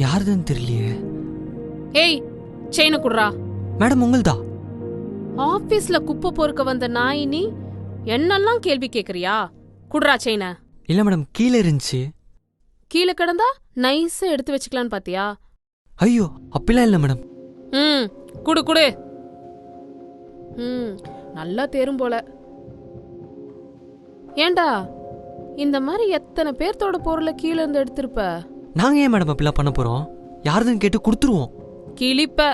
யாருதுன்னு தெரியலையே. ஏய் செயினை குடுறா. மேடம் உங்கள்தா? ஆபீஸ்ல குப்பை பொறுக்க வந்த நாய் நீ என்னெல்லாம் கேள்வி கேக்குறியா? குடுறா செயினை. இல்ல மேடம், கீழே இருந்துச்சு. கீழே கிடந்தா நைஸா எடுத்து வச்சுக்கலான்னு பாத்தியா? ஐயோ அப்படிலாம் இல்ல மேடம். குடு குடு. நல்லா தேரும் போல. ஏண்டா இந்த மாதிரி எத்தனை பேர்த்தோட பொருளை கீழே இருந்து எடுத்திருப்ப? நாங்க ஏன் மேடம் அப்படிலாம் பண்ண போறோம்? யாருதுன்னு கேட்டு கொடுத்துருவோம். கிளிப்ப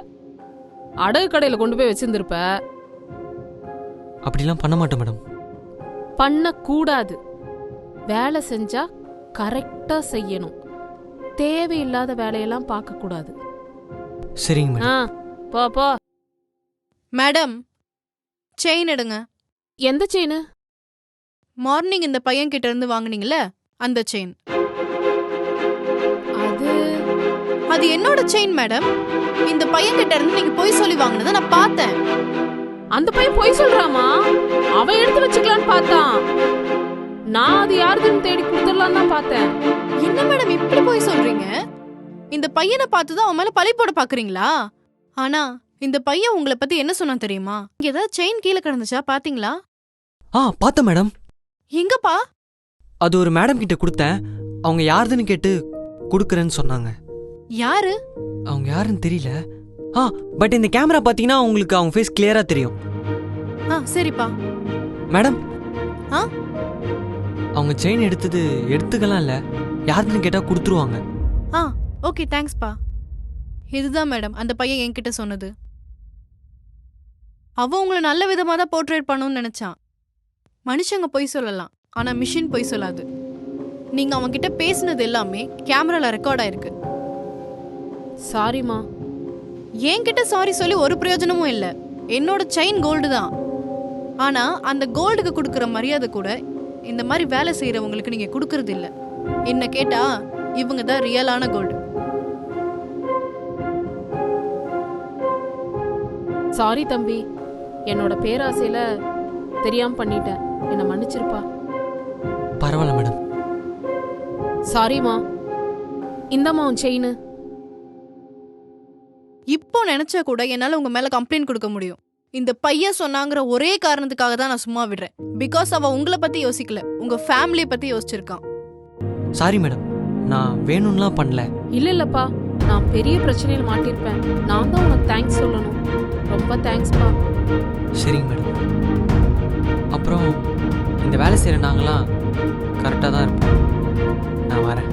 அடகு கடையில கொண்டு போய் வச்சிருந்திருப்ப. அப்படிலாம் பண்ண மாட்டோம் மேடம். பண்ண கூடாது. வேலை செஞ்சா கரெக்டா செய்யணும். தேவையில்லாத வேலையெல்லாம் பார்க்க கூடாது. சரிங்க மேடம். போ போ. மேடம், செயின் எடுங்க. எந்த செயின்? மார்னிங் இந்த பையன் கிட்ட இருந்து வாங்குனீங்கல்ல, அந்த செயின். அது என்னோட செயின் மேடம். இந்த பையன் கிட்ட இருந்து நீங்க போய் சொல்லி வாங்குனதை நான் பார்த்தேன். அந்த பையன் போய் சொல்றாமா? அவன் எடுத்து வச்சுக்கலான்னு பார்த்தான். நான் அது யாருதுன்னு தேடி கொடுத்துடலாம் தான் பார்த்தேன். என்ன மேடம் இப்படி போய் சொல்றீங்க? இந்த பையனை பார்த்துதான் அவன் மேல பழி போட பாக்குறீங்களா? ஆனா இந்த பையன் உங்களை பத்தி என்ன சொன்னா தெரியுமா? இங்க ஏதாவது செயின் கீழே கிடந்துச்சா பாத்தீங்களா? பார்த்தேன் மேடம். எங்கப்பா? அது ஒரு மேடம் கிட்ட கொடுத்தேன். அவங்க யாருதுன்னு கேட்டு கொடுக்கறேன்னு சொன்னாங்க. யாரு? அவங்க யாருன்னு தெரியல. பட் இந்த கேமரா பாத்தீங்கன்னா உங்களுக்கு அவங்க ஃபேஸ் கிளியரா தெரியும். சரிப்பா. மேடம், அவங்க செயின் எடுத்துக்கலாம் இல்ல, யாருன்னு கேட்டா கொடுத்துருவாங்க. ஓகே தேங்க்ஸ்பா. இதுதான் மேடம் அந்த பையன் என்கிட்ட சொன்னது. அவ உங்களை நல்ல விதமா தான் போர்ட்ரேட் பண்ணணும்னு நினைச்சான். மனுஷங்க பொய் சொல்லலாம், ஆனா மிஷின் பொய் சொல்லாது. நீங்க அவங்க கிட்ட பேசினது எல்லாமே கேமரால ரெக்கார்ட் ஆயிருக்கு. சாரிமா. என்கிட்ட சாரி சொல்லி ஒரு பிரயோஜனமும் இல்ல. என்னோட செயின் கோல்டு தான். ஆனா அந்த கோல்டுக்கு கொடுக்கற மரியாதை கூட இந்த மாதிரி வேலை செய்யறவங்களுக்கு நீங்க கொடுக்கறது இல்ல. என்ன கேட்டா இவங்க தான் ரியலான கோல்டு. சாரி தம்பி, என்னோட பேராசையில தெரியாம பண்ணிட்டேன். என்ன மன்னிச்சிருப்பா. பரவாயில்ல மேடம். சாரிமா. இந்தம்மா உன் செயின். இப்போ நினைச்சா கூட என்னால உங்க மேல கம்ப்ளைண்ட் கொடுக்க முடியும். இந்த பையன் சொன்னாங்கிற ஒரே காரணத்துக்காக தான் நான் சும்மா விடுறேன். பிகாஸ் அவ உங்களை பத்தி யோசிக்கல, உங்க ஃபேமிலியை பத்தி யோசிச்சிருக்கான். சாரி மேடம், நான் வேணும்லாம் பண்ணல. இல்லப்பா, நான் பெரிய பிரச்சனையில் மாட்டிருப்பேன். நான் தான் உனக்கு தேங்க்ஸ் சொல்லணும். ரொம்ப தேங்க்ஸ்ப்பா. சரிங்க மேடம். அப்புறம் இந்த வேலை செய்யற நாங்களாம் கரெக்டாக தான் இருப்போம். நான் வரேன்.